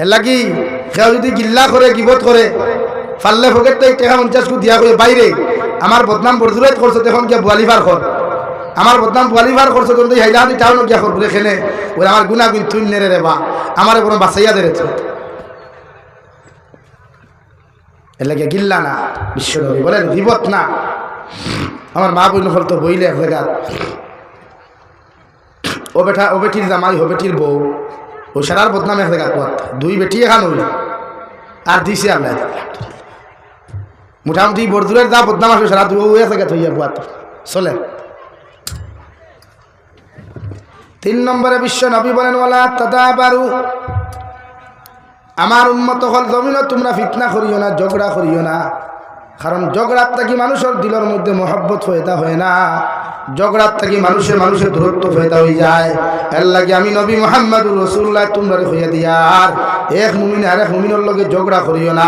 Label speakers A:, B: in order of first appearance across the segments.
A: এর লাগি কেউ যদি গিল্লা করে গিবত করে ফাললে ফকের তো টাকা 50 কো দিয়া করে বাইরে আমার বদনাম বরজুরাত করছে তখন গিয়া বুয়ালিভার কর আমার বদনাম বুয়ালিভার করছে তখন হাইলাহাটি টাউন গিয়া করবো এখানে ওরা আমার গুণা গুণ তুই নেড়ে রে বা আমার কোনো বাঁচাইয়া দেরেছে এর লাগে গিল্লা না বিশ্বনবী বলেন গিবত না। আমার মা বোন হল তো বইলে এক জায়গা ও বেটা ও বেটির জামাই ও বেটির বউ ও সারার বদনাম এক জায়গা দুই বেটি এখান হইল আর দিছে আল্লাহ মোটামুটি বরদুরের যা বদনাম আসবে সারা দুই এক জায়গা থইয়া বুয়াত চলে। 3 নম্বরে বিশ্ব নবী বলেন ওয়ালা তাদাবারু আমার উম্মত হল জমিন তোমরা ফিতনা করিও না ঝগড়া করিও না কারণ ঝগড়ার থাকি মানুষের দিলের মধ্যে মহব্বত ফয়দা হয় না ঝগড়ার থাকি মানুষের দূরত্ব ফয়দা হয়ে যায়। এর লাগে আমি নবী মুহাম্মদুর রাসূলুল্লাহ তোমরা হইয়া দিয়ার এক মুমিন আর এক মুমিনের লগে ঝগড়া করিও না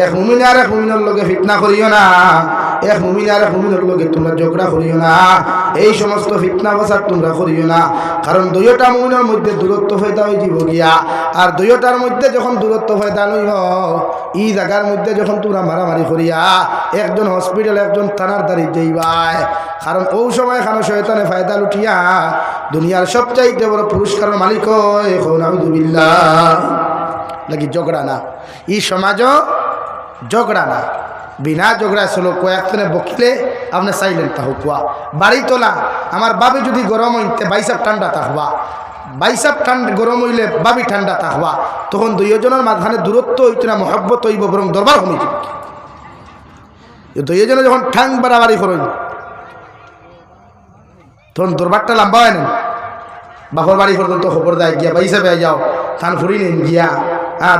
A: এক মুমিন আর এক মুমিনের লগে ফিতনা করিও না এক মুমিন আর এক মুমিনের লগে তোমরা ঝগড়া করিও না এই সমস্ত ফিতনা ফাসাদ তোমরা করিও না কারণ দুইটা মুমিনের মধ্যে দূরত্ব ফয়দা হয়ে যাব গিয়া আর দুইটার মধ্যে যখন দূরত্ব ফয়দা লইব এই জায়গার মধ্যে যখন তোমরা মারামারি করিয়া একজন হসপিটাল একজন থানার দাঁড়ি যাইবাই কারণ ও সময় খানো শয়তানে ফায়দা লুটিয়া দুনিয়ার সবচাইতে বড় পুরস্কারের মালিক হয় নাউযুবিল্লাহ লাগি ঝগড়া না এই সমাজও ঝগড়া না বিনা ঝগড়া চলো কয়েকজনে বকিলে আপনি সাইলেন্ট থাকুয়া বাড়ি তোলা আমার বাবি যদি গরম হইতে বাইসাপ ঠান্ডা থাকবা বাইসাপ ঠান্ডা গরম হইলে বাবি ঠান্ডা থাকবা তখন দুইজনের মাঝখানে দূরত্ব হইতো না মহব্বত হইব বরং দরবার কমে যাবে দুইজনে যখন ঠাং বাড়াবাড়ি করেন তখন দরবারটা লম্বা হয় না বাপর বাড়ি পর্যন্ত খবর দেয় গিয়া বাইসা পেয়ে যাও থান ফুরি নেন গিয়া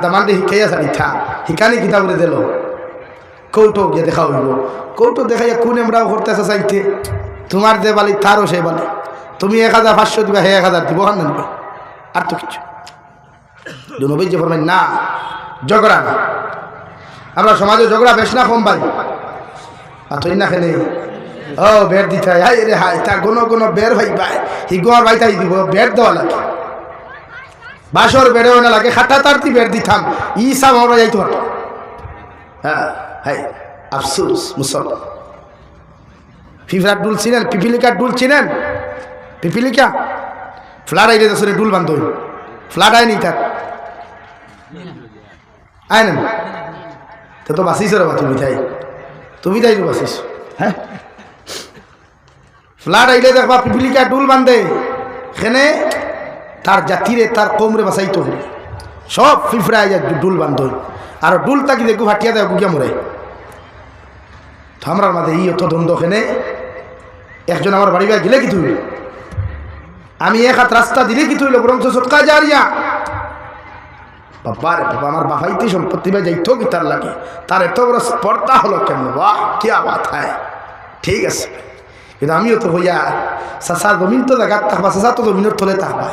A: দামানটি শিখাইয়া সারি থা শিখানি কিতাব করে দিল কৌটো গিয়ে দেখা হইব কৌটো দেখাইয়া কোন আমরাও করতেছে চাইতে তোমার যে বালি তারও সে বালি তুমি 1500 দিবা হে 1000 দিব হান নিবা আর তো কিছু নবী যে ফরমায় না ঝগড়া না আমরা সমাজে ঝগড়া বেশ না কম পাই আর তুই না খেলে ও বের দিতে হাই রে হাই তা কোনো বের ভাই ভাই হিগোয়ার ভাই তাই দিব বের দেওয়া লাগে বাসর বেড়েও না লাগে খাটা তারতি বের দিতাম ই সব আমরা যাইতে পারতাম হ্যাঁ হাই আফসোস মুসলমান ফিফরার ডুল চিনেন পিপিলিকার ডুল চিনেন পিপিলিকা ফ্লাড আইলে তো ডুল বান্ধ ফ্লাড আয় নি থাক আয় না তো বাঁচিস রে বা তুমি তাই বাঁচিস হ্যাঁ ফ্লাড আইলে দেখবা পিপিলিকা ডুল বান্ধে সেনে তার জাতিরে তার কমরে বাঁচাইতো সব ফিফরা যায় ডুল বান্ধ আর ডুল তাকি দেখু ফাটিয়া দেয় গুগিয়া মরে তো আমরার মাঝে ই অত দ্বন্দ্ব খেনে একজন আমার বাড়ি বাড়ি গেলে কি তুই আমি এক হাত রাস্তা দিলে কি তুইল বরং তো সৎকা যারিয়া বাবা রে বাবা আমার বাবাইতে সম্পত্তি বা যাইতো কি তার লাগে তার এত বড় স্পর্ধা হলো কেন বাহ কে বাত হয় ঠিক আছে কিন্তু আমিও তো হইয়া চাষা জমিন তো জায়গা থাকবা চাষা তো জমিনের তলে থাকবা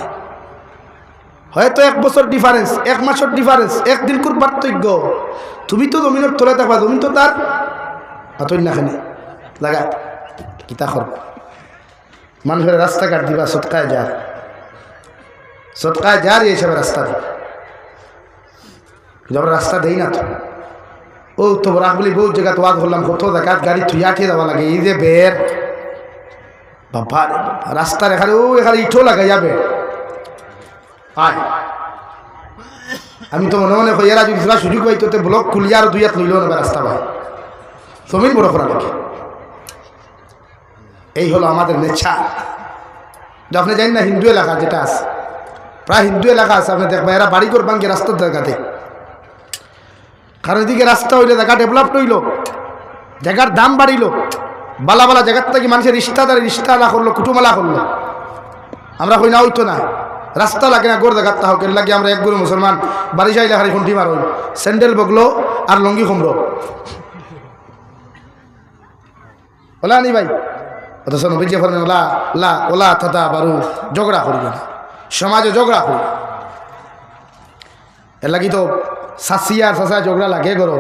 A: হয়তো 1 বছর ডিফারেন্স 1 মাসের ডিফারেন্স একদিন কোর পার্থক্য তুমি তো জমিনের তলে থাকবা জমিন তো তার আতই না খানে লাগা কিতা কর মানুষের রাস্তাঘাট দিবা সৎকায় যার এইসব রাস্তা দিবা আমরা রাস্তা দেই না তো ও তো রাখবলি বহু জায়গা তো আজ বললাম কত জায়গাত গাড়ি থুইয়া ঠিয়ে যাওয়া লাগে এই যে বের বাবা রাস্তার এখানে ও এখানে ইটও লাগাই যাবে আয় আমি তো মনে এরা যদি সুযোগ পাইতো ব্লক খুলিয়া আর 2 হাত লইলেও নেবে রাস্তা ভাই জমিন বড় করা লাগে এই হলো আমাদের নেচার আপনি জানেন না হিন্দু এলাকা যেটা আছে প্রায় হিন্দু এলাকা আছে আপনি দেখবেন এরা বাড়ি করবান গিয়ে রাস্তার জায়গাতে কারণ এদিকে রাস্তা হইলে জায়গা ডেভেলপ হইল জায়গার দাম বাড়িল বালা বালা জায়গার থেকে মানুষের রিস্তালা করলো কুটুমালা করলো আমরা কই না হইতো না রাস্তা লাগে না গোর জায়গার তা হোক এর লাগে আমরা এক গুরু মুসলমান বাড়ি যাইলে খালি খুঁটি মার হইল স্যান্ডেল বগলো আর লঙ্গি কুমড়ো ওলা নি ভাই অথচ নবীজি ফরমান ওলা থাতা বারু ঝগড়া করি না সমাজে ঝগড়া করি এর লাগি তো শাসি আর শাসা ঝগড়া লাগে গরো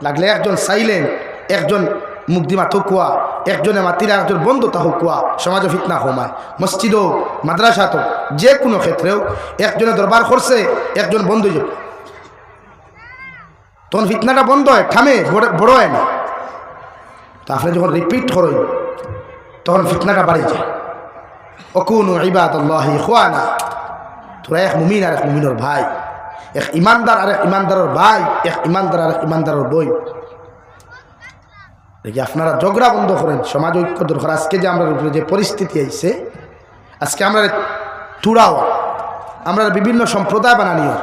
A: লাগলে একজন সাইলেন্ট একজন মুগ্ধিমা থকুয়া একজনে মাতিরা একজন বন্ধ তাহুকুয়া সমাজে ফিতনা কমায় মসজিদও মাদ্রাসা তো যে কোনো ক্ষেত্রেও একজনে দরবার করছে একজন বন্ধু তখন ফিতনাটা বন্ধ হয়, থামে, বড় হয় না। তো আপনি যখন রিপিট করেন তখন ফিতনাটা বাড়ি যায়। অকুনু ইবাদাল্লাহি ইখওয়ানা, তোরা এক মুমিন আর এক মুমিনের ভাই, এক ইমানদার আর এক ইমানদারের ভাই, এক ইমানদার আর এক ইমানদারের বই। দেখি আপনারা ঝগড়া বন্ধ করেন, সমাজ ঐক্য দরকার। আজকে যে আমরা উপরে যে পরিস্থিতি আইছে, আজকে আমরা তুড়াও, আমরা বিভিন্ন সম্প্রদায় বানানিও,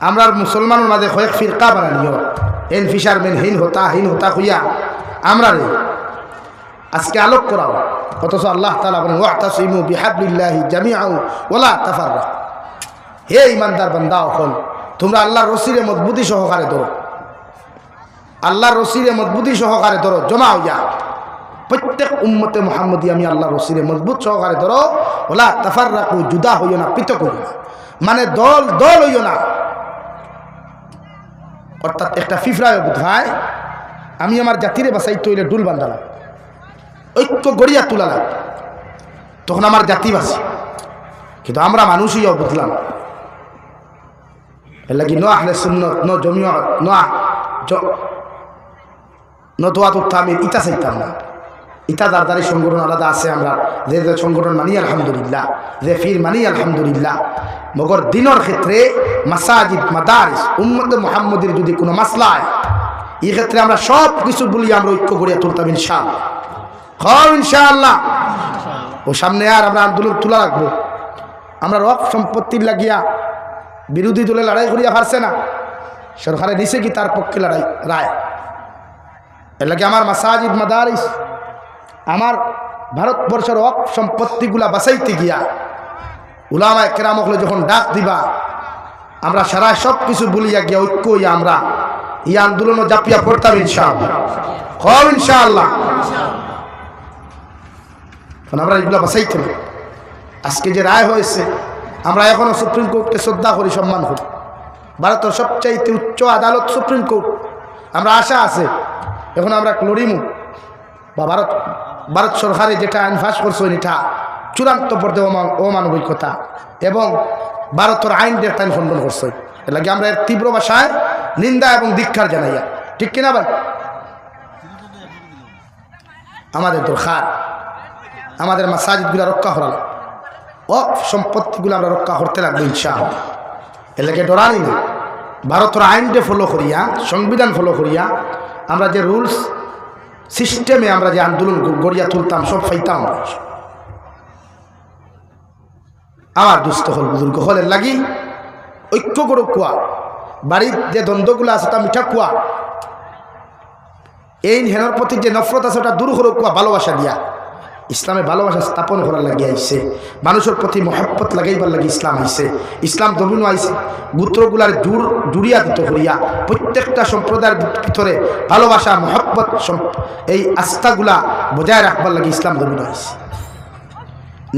A: আমরা মুসলমানের মাঝে কয়েক ফিরকা বানানিও, এন ফিশারম্যান হীন হতা হইয়া আমরা রে আজকে আলোক করাও। অথচ আল্লাহ তাআলা বলেন ওয়াতাসিমু বিহাবলিল্লাহি জামিআন ওয়ালা তাফাররাকু। হে ইমানদার বান্দা হল, তোমরা আল্লাহর রশিরে মজবুতি সহকারে ধরো, আল্লাহর রশিরে মজবুতি সহকারে ধরো, জমা হইয়া প্রত্যেক উম্মতে মুহাম্মদী আমি আল্লাহর রশিরে মজবুত সহকারে ধরো, ওয়ালা তাফাররাকু, জুদা হইও না, পৃথক হইও না, মানে দল দল হইও না। অর্থাৎ একটা ফিফরায় বোধহয় আমি আমার জাতিরে বাসাইতে হইলে ডুল বান্ধালাম, ঐক্য গড়িয়া তুলালাম, তখন আমার জাতি বাসি। কিন্তু আমরা মানুষই বুঝলাম, এর লাগি ন আহলে সুন্নাত ন জমিয়ত ন দোয়াতুত তামির ইটা চাইতাম না। ইটা দারদারি সংগঠন আলাদা আছে, আমরা যে যে সংগঠন মানি আলহামদুলিল্লাহ, যে ফির মানি আলহামদুলিল্লাহ। মগর দিনের ক্ষেত্রে মাসাজিদ মাদারিস উম্মতে মুহাম্মদের যদি কোনো মাসলা হয়, এই ক্ষেত্রে আমরা সব কিছু বলি আমরা ঐক্য গড়িয়া তুলতাম ইনশাআল্লাহ। ইনশাআল্লাহ ও সামনে আর আমরা আন্দোলন তুলা রাখবো। আমরা রক সম্পত্তির লাগিয়া বিরোধী দলে লড়াই করিয়া পারছে না, সরকারে নিছে কি তার পক্ষে লড়াই রায়। এর লাগে আমার মাসাজিদ মাদারিস, আমার ভারতবর্ষের রক সম্পত্তিগুলা বাঁচাইতে গিয়া উলামায়ে কেরামকলে যখন ডাক দিবা, আমরা সারা সব কিছু বলিয়া গিয়া ঐক্য হইয়া আমরা এই আন্দোলনও জাপিয়া পড়তাম ইনশাআল্লাহ। ইনশাআল্লাহ আমরা এগুলা বাঁচাইতে না। আজকে যে রায় হয়েছে, আমরা এখনো সুপ্রিম কোর্টকে শ্রদ্ধা করি, সম্মান করি। ভারতের সবচাইতে উচ্চ আদালত সুপ্রিম কোর্ট। আমরা আশা আছে এখন আমরা লড়িমু বা ভারত সরকারে যেটা আইন পাস করছে এটা চূড়ান্ত পর্যায়ে অমানবিকতা এবং ভারতের আইনদের তাই খণ্ডন করছে। এর লাগে আমরা এর তীব্র ভাষায় নিন্দা এবং ধিক্কার জানাইয়া, ঠিক কিনা ভাই? আমাদের দরকার আমাদের মাসাজিদগুলো রক্ষা করা, সম্পত্তিগুলো আমরা রক্ষা করতে লাগবে ইনশাআল্লাহ। এর লাগে ডরানি না, ভারতের আইনকে ফলো করিয়া, সংবিধান ফলো করিয়া আমরা যে রুলস সিস্টেমে আমরা যে আন্দোলন গড়িয়া তুলতাম সব পাইতাম। আমার দুস্থ হল বুজুর্গ হলের লাগি ঐক্য করো কুয়া, বাড়ির যে দ্বন্দ্বগুলো আছে তা মিঠা কুয়া, এই হেনর প্রতি যে নফরত আছে ওটা দূর করো কুয়া, ভালোবাসা দিয়া। ইসলামে ভালোবাসা স্থাপন করার লাগে আইছে, মানুষের প্রতি মহব্বত লাগাইবার লাগে ইসলাম আইছে। ইসলাম দমিনও আইছে গোত্রগুলার জুড়িয়া দিত করিয়া প্রত্যেকটা সম্প্রদায়ের ভিতরে ভালোবাসা মহব্বত এই আস্থাগুলা বজায় রাখবার লাগে ইসলাম দমিনও আইছে।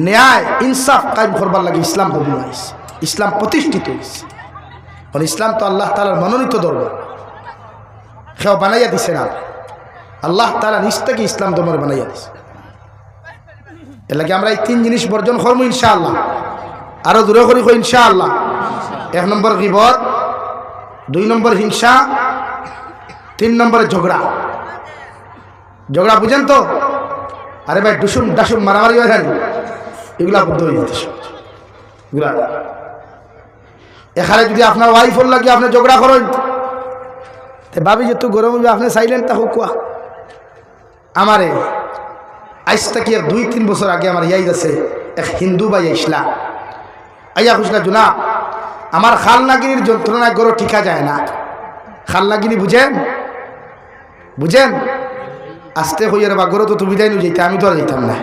A: ন্যায় ইনসাফ কায়েম করবার লাগে ইসলাম দমিনও আইছে, ইসলাম প্রতিষ্ঠিত হয়েছে। কারণ ইসলাম তো আল্লাহ তাআলার মনোনীত ধর্ম, কেউ বানাইয়া দিছে না, আল্লাহ তাআলা নিজ থেকে ইসলাম ধর্ম বানাইয়া দিছে। এর লাগে আমরা এই তিন জিনিস বর্জন করবো ইনশাআল্লাহ, আরো দূরে করি ইনশাআল্লাহ। 1 নম্বর গীবত, 2 নম্বর হিংসা, 3 নম্বরে ঝগড়া। ঝগড়া বুঝেন তো? আরে ভাই ডুসুম ডাসুম মারামারি হয় জানি, এগুলা বুদ্ধ হয়ে যেতে এগুলা। এখানে যদি আপনার ওয়াইফর লাগে আপনি ঝগড়া করেন, ভাবি যে তুই গরম আপনি সাইলেন্ট থাকো কুয়া। আমারে আজ থেকে 2-3 বছর আগে আমার ইয়াই আছে এক হিন্দু ভাই ইসলাম আইয়া খুশলা জুনা, আমার খাল নাগিনীর যন্ত্রণায় গরো ঠিকা যায় না। খাল নাগিনী বুঝেন? বুঝেন? আসতে হইয়ার বা গরো তো তুমি যাই যেতে, আমি তো আর যেতাম না।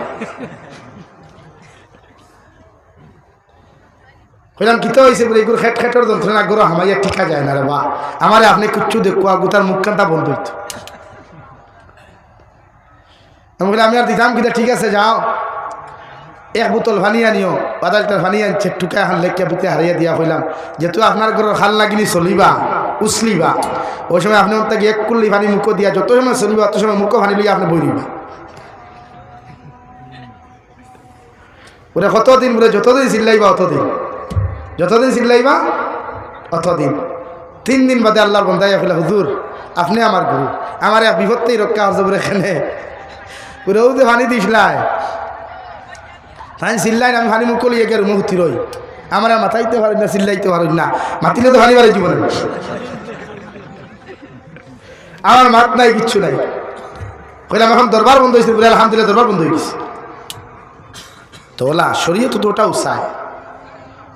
A: কইলাম কিতো হয়েছে বলে এগুলো খেট খেটের যন্ত্রণা গরো হামাইয়া ঠিকা যায় না রে বা, আমারে আপনি কিচ্ছু দেখুয়া গোতার মুখখানটা বন্ধ হইত। আমি বলি আমি আর দিতাম কিন্তু ঠিক আছে যাও, 1 বোতল পানি আনিও, 5 লিটার পানি আনছে, টুকা হান লেখিয়া বিতে হারিয়ে দিয়া হইলাম যেহেতু আপনার ঘরের খাল লাগিনি চলিবা উছলিবা, ওই সময় আপনি তাকে 1 কুল্লি পানি মুখ দিয়া যত সময় চলিবা অত সময় মুখ পানি লইয়া আপনি বই দিবা। ওরা কতদিন বলে যতদিন চিল্লাইবা অতদিন, যতদিন চিল্লাইবা অতদিন। 3 দিন বাদে আল্লাহর বন্দায় ফেলে হুজুর আপনি আমার গুরু, আমার এক বিপত্তেই রক্ষা আসতে পারে এখানে পুরো যে পানি দিসলাই তাই চিল্লাই আমি পানি মুখ কলিয়ে গিয়ে মুখ রই আমার মাথাইতে পারি না, চিল্লাইতে পারি না, মাতিলে তো পানি পারে জীবনে আমার মাত নাই, কিচ্ছু নাই। কইলাম এখন দরবার বন্ধ হয়েছে, বলে আলহামদুলিল্লাহ দরবার বন্ধ হয়ে গেছে। তো ওলা শরীয়ত তো ওটাও চায়,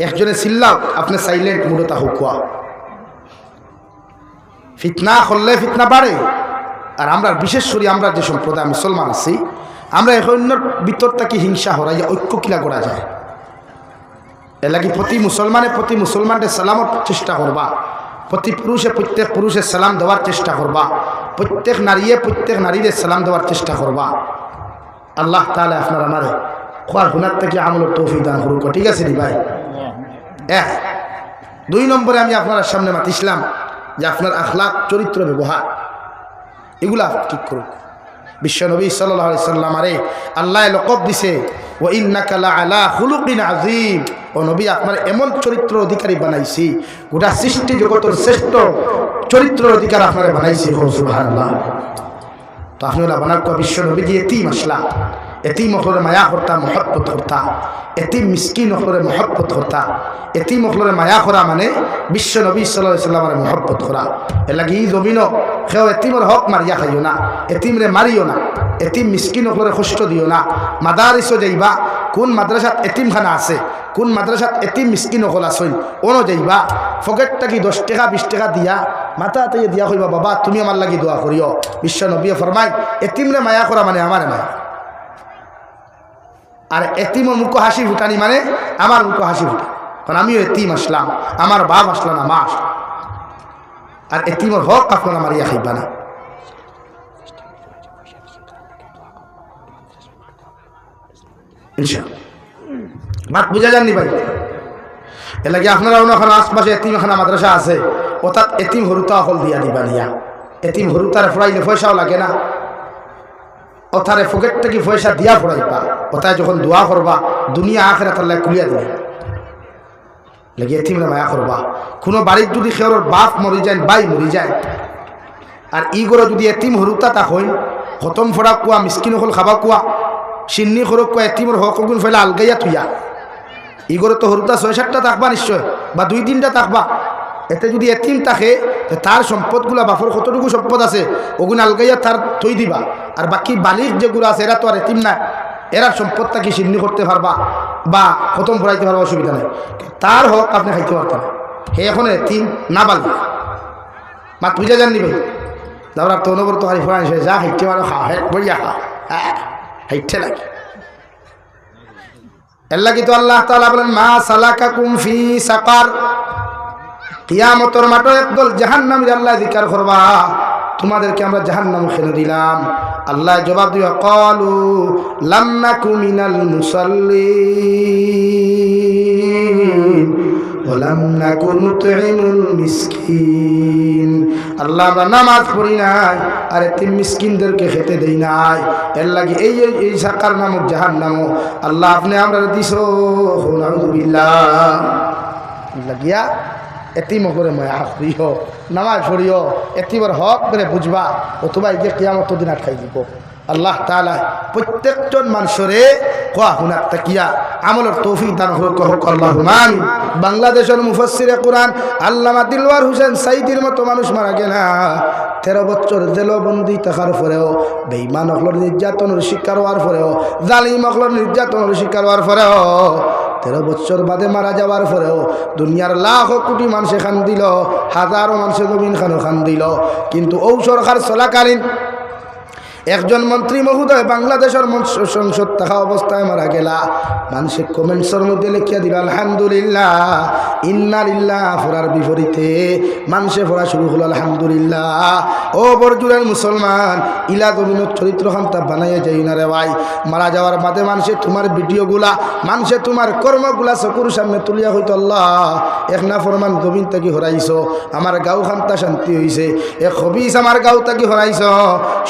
A: একজনে চিল্লাও আপনি সাইলেন্ট মুডতা হুকুয়া। ফিতনা করলে ফিতনা বাড়ে। আর আমরা বিশেষ করে আমরা যে সম্প্রদায় মুসলমান আছি, আমরা এখন ভিতর থেকে হিংসা হরাইয়া ঐক্য কিলা করা যায়। এর লাগি প্রতি মুসলমানের সালামত চেষ্টা করবা, প্রত্যেক পুরুষের সালাম দেওয়ার চেষ্টা করবা, প্রত্যেক নারীদের সালাম দেওয়ার চেষ্টা করবা। আল্লাহ তাআলা আপনার আমার খোয়ার হুনার থেকে আমলের তৌফিক দান করুক। ঠিক আছে নি ভাই? 2 নম্বরে আমি আপনার সামনে মাতিছিলাম যে আপনার আখলাক, চরিত্র, ব্যবহার এগুলা ঠিক করুক। বিশ্বনবী সাল্লাল্লাহু আলাইহি সাল্লাম আরে আল্লাহ লকব দিছে ওয়া ইন্নাকা লাআলা খুলুকিন আযীম। ও নবী আপনার এমন চরিত্র অধিকারী বানাইছি, গোটা সৃষ্টি জগতের শ্রেষ্ঠ চরিত্র অধিকার আপনারা বানাইছি। সুবহানাল্লাহ। তো আপনারা বানার তো বিশ্বনবী যে এতিম আসলা, এতিম হলরে মায়া করতা, মহব্বত করতা, এতিম মিসকিন হলরে মহব্বত করতা। এতিম হলরে মায়া করা মানে বিশ্বনবী সাল্লাল্লাহু আলাইহি সাল্লামের মহব্বত করা। এর লাগি এই জমিন সেও এতিমর হক মারিয়া খাইও না, এতিমরে মারিও না, এতিম মিসকিন হলরে কষ্ট দিও না। মাদারিসও যাইবা, কোন মাদ্রাসাত এতিমখানা আছে, কোন মাদ্রাসাত এতিম মিসকিন হল আসইন, ওনো যাইবা ফকেটটা কি 10 টাকা 20 টাকা দিয়া মাথা তাইয়ে দিয়া কইবা বাবা তুমি আমার লাগি দোয়া করিও। বিশ্বনবী ফরমাই এতিমরে মায়া করা মানে আমার মায়া। আর এতিমর মুখ হাসি ফুটানি মানে আমার মুখ হাসি ফুটা, কারণ আমিও এতিম আসলাম, আমার বাপ আসলাম না, মা আসলাম। আর এতিমর হক আপনারা মারিয়া খাইবা না। ইনশাআল্লাহ বাত বুঝা যাননি ভাই? এর লাগে আপনারা ওখানে আশপাশে এতিমখানা মাদ্রাসা আছে, অর্থাৎ এতিম হরুতা হল দিয়া দিবা নিয়া। এতিম হরুতারে ফড়াইলে পয়সাও লাগে না, ওথারে ফকেট থেকে পয়সা দিয়া ফড়াইবা। ওথায় যখন দোয়া করবা দুনিয়া আখিরাত আল্লাহ খুলিয়া দিবে। লাগে এতিমরা মায়া করবা। কোনো বাড়ির যদি খেওর বাপ মরি যায়, বাই মরি যায়, আর ই করে যদি এতিম হরুতা তা হইল খতম ফোড়া কুয়া, মিসকিন হল খাবা কুয়া, সিন্নি খরক কুয়া, এতিমর হক গুণ ফেলে আলগাইয়া থুইয়া। ই করে তো হরুতা 6-7টা থাকবা নিশ্চয়, বা 2-3টা থাকবা। এতে যদি এতিম থাকে তার সম্পদগুলা বাপর কতটুকু সম্পদ আছে ওগুলো আলগাইয়া তার থই দিবা। আর বাকি বালির যেগুলো আছে এরা তো আর এতিম না, এরা সম্পদটা কি সিন্নি করতে পারবা বা খতম ফোড়াইতে পারবা, অসুবিধা নেই। তার হক আপনি খাইতে পারতেন। হে এখন এতিম না বালি মাত বুঝা যাননি ভাই? তারপর তো অনবরত হারি ফোড়ান যা হাইতে পারো খা, হেট বইয়া খা, হ্যাঁ হাইটে লাগে। এর লাগি তো আল্লাহ তাআলা বলেন মা সালাকাকুম ফি সাকার। কিয়ামতের মাঠে একদল জাহান্নামী আল্লাহ জিকির করবা, তোমাদেরকে আমরা জাহান্নাম খেলে দিলাম। আল্লাহ জবাব দিবা ক্বালু লাম নাকু মিনাল মুসাল্লিন ওয়া লাম নাকু নুতঈমুল মিসকিন। আল্লাহ আমরা নামাজ পড়ি নাই আর এতিম মিসকিনদেরকে খেতে দেই নাই। এর লাগি এই সাকার নামক জাহান্নাম আল্লাহ আপনি আমরা দিছো। নাউযুবিল্লাহ। লাগিয়া এতিম করে মায়া করিও, নামাজ পড়িও, এতিমর হক করে বুঝবা, অথবা এই যে কিয়ামত দিন আটকাই দিব। আল্লাহ তাআলা প্রত্যেকজন মানুষরে কোয়া হুনার তাকিয়া আমলের তৌফিক দান হোক আল্লাহুম্মা আমিন। বাংলাদেশের মুফাসসিরে কোরআন আল্লামা দিলওয়ার হোসেন সাইদির মতো মানুষ মারা গেল 13 বছর জেলবন্দি থাকার পরেও, বেঈমান হকলের নির্যাতনের শিকার হওয়ার পরেও, জালিম হকলের নির্যাতনের শিকার হওয়ার পরেও, 13 বছর বাদে মারা যাওয়ার পরেও দুনিয়ার লাখ কোটি মানুষ খান দিল, হাজারো মানুষের জমিন খান দিল, কিন্তু ও সরকার চলাকালীন একজন মন্ত্রী মহোদয় বাংলাদেশের সংসদ থাকা অবস্থায় মারা গেলা। মানুষের কমেন্টসের মধ্যে লিখিয়া দিল আলহামদুলিল্লাহ, ইন্না লিল্লাহ ফোরার বিপরীতে মানুষে ফোরা শুরু হলো আলহামদুলিল্লাহ। ও বরজুরের মুসলমান, ইলা জমিনের চরিত্র খান্তা বানাইয়া যাই না রে ভাই। মারা যাওয়ার বাদে মানুষে তোমার ভিডিওগুলা, মানুষে তোমার কর্মগুলা চকুর সামনে তুলিয়া হইতো আল্লাহ এক না ফরমান জমিন থেকে হরাইছ, আমার গাঁও খান্তা শান্তি হয়েছে, এক হবিস আমার গাঁও থেকে হরাইছ,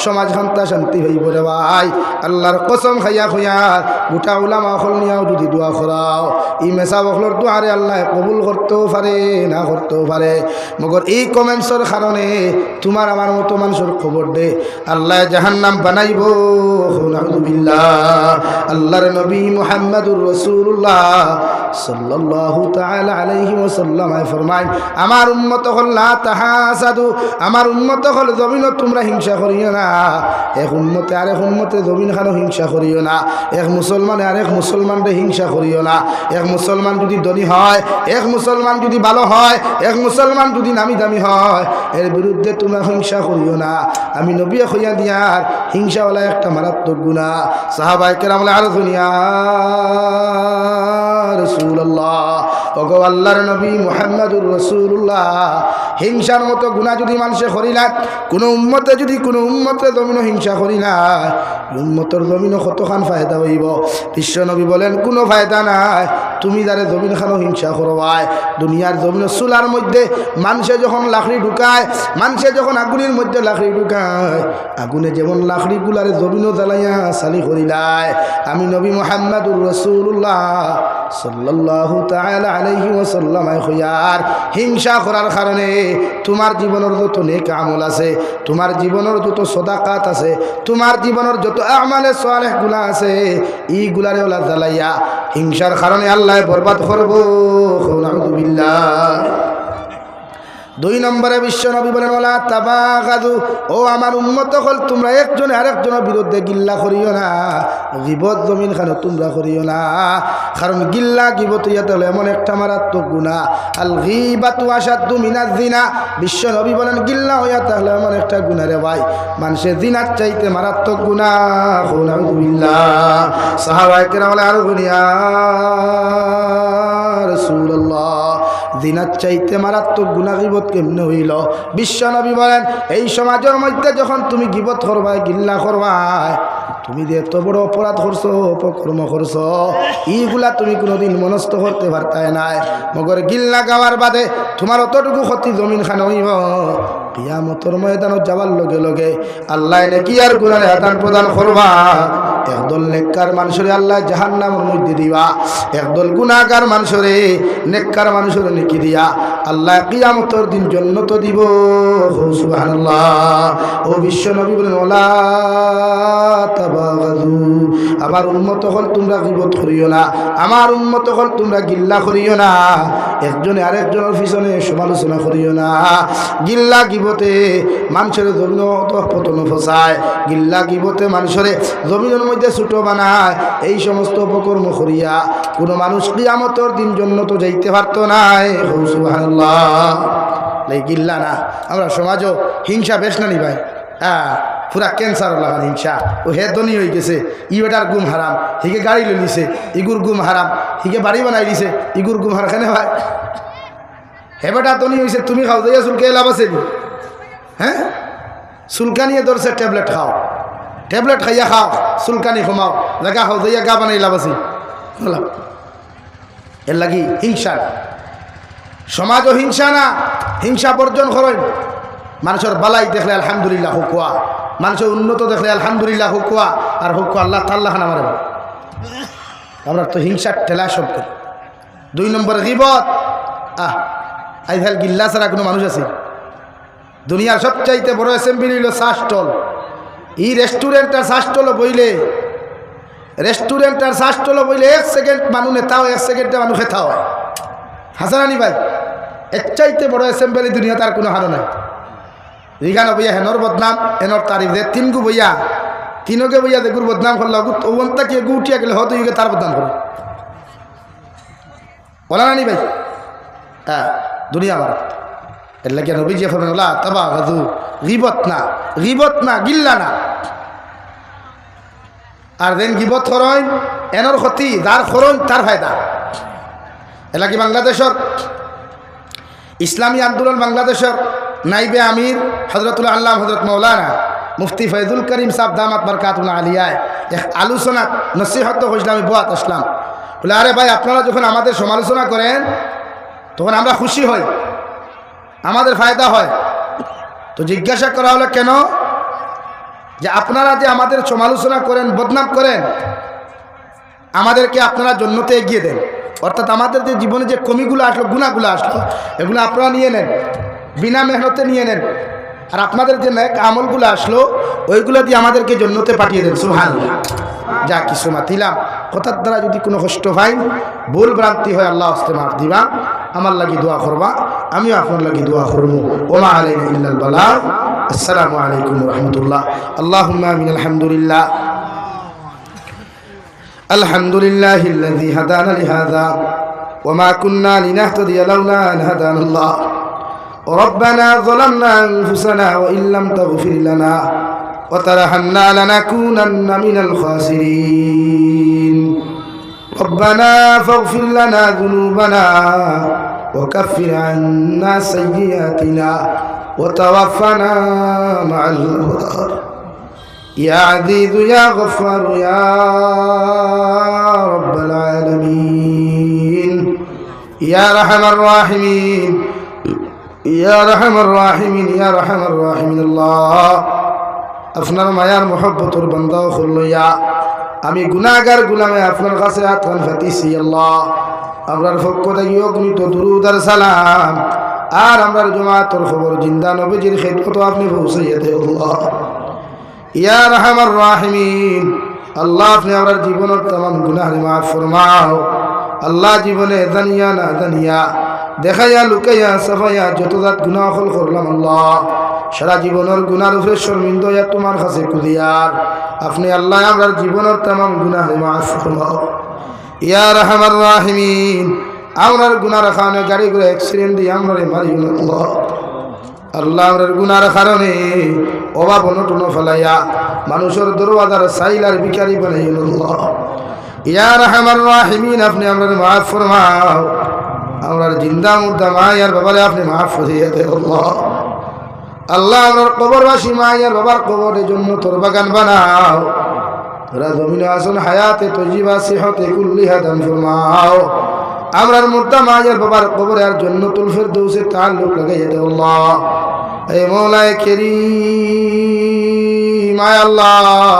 A: সমাজ খান্তা আত্মা শান্তি হইব রে ভাই। আল্লাহর কসম খাইয়া খুইয়া গোটা উলামা হল নিয়াও যদি দোয়া করাও ই মেসা বখলর দোয়ারে আল্লাহ কবুল করতেও পারে না করতেও পারে। মগর এই কমেন্টসর কারণে তোমার আমার মতো মানুষের খবর দে আল্লাহ জাহান্নাম বানাইব। নাউযুবিল্লাহ। আল্লাহর নবী মুহাম্মদুর রাসূলুল্লাহ সাল্লাল্লাহু তাআলা আলাইহি ওয়াসাল্লাম ফরমায় আমার উম্মত হল লা তাহাসাদু, আমার উম্মত হল জমিন তোমরা হিংসা করিও না। এক উম্মতে আরেক উম্মতে জমিন খানো হিংসা করিও না। এক মুসলমানে আরেক মুসলমানরে হিংসা করিও না। এক মুসলমান যদি ধনী হয়, এক মুসলমান যদি ভালো হয়, এক মুসলমান যদি নামি দামি হয়, এর বিরুদ্ধে তোমরা হিংসা করিও না। আমি নবী হইয়া দিয়ার হিংসাওয়ালা একটা মারাত্মক গুনাহ। সাহাবায়ে কেরাম আর দুনিয়া রাসূলুল্লাহ ওগো আল্লাহর নবী মুহাম্মদুর রাসূলুল্লাহ হিংসার মতো গুনাহ যদি মানুষে করিলা, কোনো উম্মতে যদি কোনো উম্মতের জমিন হিংসা করিলা, উম্মতের জমিন কতখান ফায়দা হইব। বিশ্ব নবী বলেন কোনো ফায়দা নাই তুমি যারে জমিন খানো হিংসা করবাই। দুনিয়ার জমিন চুলার মধ্যে মানুষে যখন লাকড়ি ঢুকায়, মানুষে যখন আগুনের মধ্যে লাকড়ি ঢুকায়, আগুনে যেমন লাকড়ি গুলারে জমিনও জ্বালাইয়া চালি করিলায়, আমি নবী মুহাম্মদুর রাসূলুল্লাহ সাল্লাল্লাহু তাআলা আলাইহি ওয়াসাল্লাম কইয়ার হিংসা করার কারণে তোমার জীবনের যত নেক আমল আছে, তোমার জীবনের যত সাদাকাত আছে, তোমার জীবনের যত আমালে সালেহ গুলা আছে, এইগুলারে ওলা জ্বালাইয়া হিংসার কারণে আল্লাহ বরবাদ করব। নাউযুবিল্লাহ। 2 নম্বরে বিশ্ব নবী বলেন ওয়ালা তাবাগাদু, ও আমার উম্মত হল তোমরা একজনে আরেকজনের বিরুদ্ধে গিল্লা করিও না। গিবত জমিন খানো তোমরা করিও না, কারণ গিল্লা গিবত ইয়াতে হলো এমন একটা মারাত্মক গুনাহ। আল গীবাতু আশাদ্দু মিনাজ জিনা, বিশ্ব নবী বলেন গিল্লা হইয়াতে হলো এমন একটা গুনাহ রে ভাই, মানুষের জিনার চাইতে মারাত্মক গুনাহ। নাউযুবিল্লাহ। সাহাবায়ে কেরাম আর গুনিয়া রাসূলুল্লাহ জিনার চাইতে মারাত্মক গুনাহ গীবত কেমনে হইল? বিশ্ব নবী বলেন এই সমাজের মধ্যে যখন তুমি গীবত করবাই, গিল্লা করবাই, তুমি যে এত বড় অপরাধ করছো, অপকর্ম করছো, এইগুলা তুমি কোনোদিন মনস্থ করতে পারতাই নাই। মগর গিল্লা গাওয়ার বাদে তোমার অতটুকু ক্ষতি জমিন খান হইব। কিয়ামতের ময়দানত যাবার লগে লগে আল্লাহ নেকি আর গুনাহের আদান প্রদান করবা। একদল নেককার মানুষরে আল্লাহ জাহান্নামের মধ্যে দিবা, একদল গুনাহগার মানুষরে নেককার মানুষরে নেকি দিয়া আল্লাহ কিয়ামতের দিন জান্নাত দিব। সুবহানাল্লাহ। ও বিশ্ব নবী বলেন ওয়ালা তাবাগাদু, আমার উম্মত হল তোমরা গীবত করিও না, আমার উম্মত হল তোমরা গিল্লা করিও না, একজনে আরেকজনের পিছনে সমালোচনা করিও না। গিল্লা গিবতে মানুষের জমিন পতন ফসায়, গিল্লা গিবতে মানুষের জমিনের মধ্যে ছোট বানায়। এই সমস্ত অপকর্ম করিয়া কোনো মানুষ কিয়ামতের দিন জান্নাত যাইতে পারতো নাই। সুবহানাল্লাহ। এই গিল্লা না, আমরা সমাজও হিংসা বেশ না নি ভাই। হ্যাঁ, পুরা ক্যান্সার লাগান হিংসা। ও হে ধনী হয়ে গেছে, ই বেটার গুম হারাম, হিকে গাড়ি লই নিছে, ইগুর গুম হারাম, হিকে বাড়ি বানাই দিছে, ইগুর গুম হারাম। কেন ভাই? হে বেটা ধনী হয়েছে, তুমি খাও যাইয়া চুলকে লাভ আছে? হ্যাঁ, চুলকানিয়ে ধরছে, ট্যাবলেট খাও, ট্যাবলেট খাইয়া খাও, চুলকানি কমাও, জায়গা খাও যাইয়া গা বানাই লাভ আছে? এর লাগি হিংসা। সমাজও হিংসা না, হিংসা বর্জন করেন। মানুষের বালাই দেখলে আলহামদুলিল্লাহ হুকুয়া, মানুষের উন্নত দেখলে আলহামদুলিল্লাহ হুকুয়া, আর হুকুয়া আল্লাহ তাল্লাহ খান আমার। আমরা তো হিংসার ঠেলা সব করি। 2 নম্বর গীবত। আইফেল গিল্লা ছাড়া কোনো মানুষ আছে? দুনিয়ার সবচাইতে বড় অ্যাসেম্বলি হইল চা স্টল। এই রেস্টুরেন্ট আর চা স্টল বইলে, রেস্টুরেন্ট আর চা স্টল বইলে 1 সেকেন্ড মানুষ নেতা হয়, 1 সেকেন্ডে মানুষ খেতা হয়। হাসানানি ভাই, এর চাইতে বড় অ্যাসেম্বলি দুনিয়া তার কোনো হারো নাই। রিগানো বইয়া হেনর বদনাম, এনর তারিফ দে, 3 গু বইয়া, 3কে বইয়া দেখুর বদনাম করল, ওনটা কি গু উঠিয়া গেলে হয়তো তার বদনাম করে বলা নানি ভাই। হ্যাঁ, দুনিয়া আমার এর লাগে নবী যে ফরমান ওলা তাবাগাদু, গীবত না, গীবত না, গিল্লা না। আর দেন গীবত করইন, এনর ক্ষতি, যার করইন তার ফায়দা। এ লাগে বাংলাদেশের ইসলামী আন্দোলন বাংলাদেশের নাইবে আমির হজরতুল আল্লাহ হজরত মৌলানা মুফতি ফয়জুল করিম সাহেব দামাত বরকাতুল্লাহ আলিয়ায় এক আলোচনা নসিহত হয়েছিল। আমি বোয়াত আসলাম, বলে আরে ভাই আপনারা যখন আমাদের সমালোচনা করেন তখন আমরা খুশি হই, আমাদের ফায়দা হয়। তো জিজ্ঞাসা করা হলো কেন? যে আপনারা যে আমাদের সমালোচনা করেন, বদনাম করেন, আমাদেরকে আপনারা জন্নতে এগিয়ে দেন। অর্থাৎ আমাদের যে জীবনে যে কমিগুলো আসলো, গুণাগুলো আসলো, এগুলো আপনারা নিয়ে নেন, বিনা মেহনতে নিয়ে নেন। আর আপনাদের যে নেক আমলগুলো আসলো, ওইগুলো দিয়ে আমাদেরকে জন্নতে পাঠিয়ে দেন। সুবহানাল্লাহ। যা কিছু মাতিলাম, কথার দ্বারা যদি কোনো কষ্ট হয়, ভুল ভ্রান্তি হয়, আল্লাহ হস্তে মাফ দিবা। আমার লাগি দোয়া করবা, আমিও আপনার লাগি দোয়া করবো। ওমা আলাইনা ইল্লাল বালাগ। আসসালামু আলাইকুম ওয়া রাহমাতুল্লাহ। আল্লাহুম্মা আমিন। আলহামদুলিল্লাহ। আলহামদুলিল্লাহিল্লাযী হাদানা লিহাযা ওয়া মা কুন্না লিনাহতাদিয়া লাওলা আন হাদানাল্লাহ। ربنا ظلمنا أنفسنا وإن لم تغفر لنا وترحمنا لنكونن من الخاسرين. ربنا فاغفر لنا ذنوبنا وكفر عنا سيئاتنا وتوفنا مع الأبرار. يا عزيز يا غفار يا رب العالمين يا أرحم الراحمين يا أرحم الراحمين يا أرحم الراحمين الله আপনার মায়ার মহব্বতের বান্দা হইয়া আমি গুনাহগার গোলামে আপনার কাছে আত্মান ফাতিছি। আল্লাহ আমরার পক্ষ থেকে অগণিত দুরূদ আর সালাম আর আমরার জামাতের খবর জিন্দা নবীজির খিদমত আপনি পৌঁছাইয়া দেন। আল্লাহ ইয়া আরহামার রাহিমিন, আল্লাহ আপনি আমরার জীবনের तमाम গুনাহ মাফ ফরমাও। আল্লাহ জীবনে জানিয়া না জানিয়া, দেখাইয়া লুকাইয়া সাফাইয়া যত জাত গুনাহ করলাম, আল্লাহ সারা জীবনের গুনার উপরে শর্মিন্দা হইয়া তোমার কাছে কুদিয়ার আপনি আল্লাহ আমরার জীবনের तमाम গুনাহ মাফ ফরমাও। ইয়া আরহামার রাহিমিন, আমরার গুনার কারণে গাড়ি করে অ্যাক্সিডেন্ট দিয়ে আমরারে মারিও না আল্লাহ। আল্লাহ আমরার গুনার কারণে অভাব অনটন ফেলাইয়া মানুষের দরওয়াজার সাইলার ভিখারি বানাইও না আল্লাহ। ইয়া আরহামার রাহিমিন, আপনি আমরারে মাফ ফরমাও। আমরার জিন্দা মুর্দা মায়ার বাবারে আপনি মাফ করিয়া দেন আল্লাহ। আল্লাহ আমরার কবরবাসী মায়ার বাবার কবরের জন্য তোর বাগান বানাও। তোরা জমিনে আসুন হায়াতে তজিবা সিহতে কুল্লিহা দান ফরমাও। আমরার মুর্দা মায়ার বাবার কবরে আর জান্নাতুল ফিরদৌসে তাআল্লুক লাগাইয়া দেন আল্লাহ। এ মওলায়ে কারীম, আয় আল্লাহ,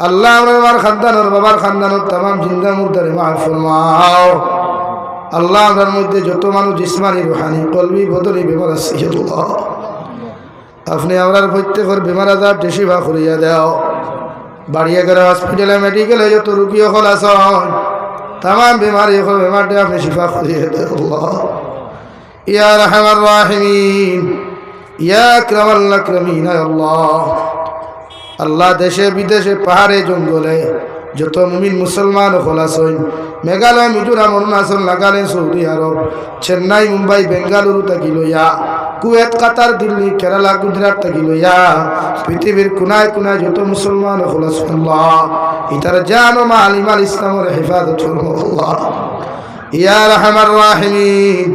A: আল্লাহ আমরার খানদানের বাবার খানদানের तमाम জিন্দা মুর্দারে মাফ ফরমাও। আল্লাহ আমরার মধ্যে যত মানুষ জিসমানি রুহানি কলবি বদলি বেমার আছে আল্লাহ, আপনি আমরার প্রত্যেকের বেমার আজার শিফা করিয়া দাও। বাড়িয়া করে হসপিটালে মেডিকেলে যত রুগী হল আছেন तमाम बीमारी को बीमार आपने शिफा करिए अल्लाह। या रहमान राहिमीन या अकरमल अकरमीन अल्लाह। अल्लाह देशे विदेशे पहाड़े जंगले যত মুমিন মুসলমান হল আছেন, মেঘালয়, মিজোরাম, অরুণাচল, নাগাল্যান্ড, সৌদি আরব, চেন্নাই, মুম্বাই, বেঙ্গালুরু থাকি লইয়া কুয়েত, কাতার, দিল্লি, কেরালা, গুজরাট থাকি লইয়া পৃথিবীর কোনায় কোনায় যত মুসলমান হল আছেন আল্লাহ, ইতার জান ও মাল ইমাল ইসলামের হেফাজত ফরমাও আল্লাহ। ইয়া রাহমার রাহিমিন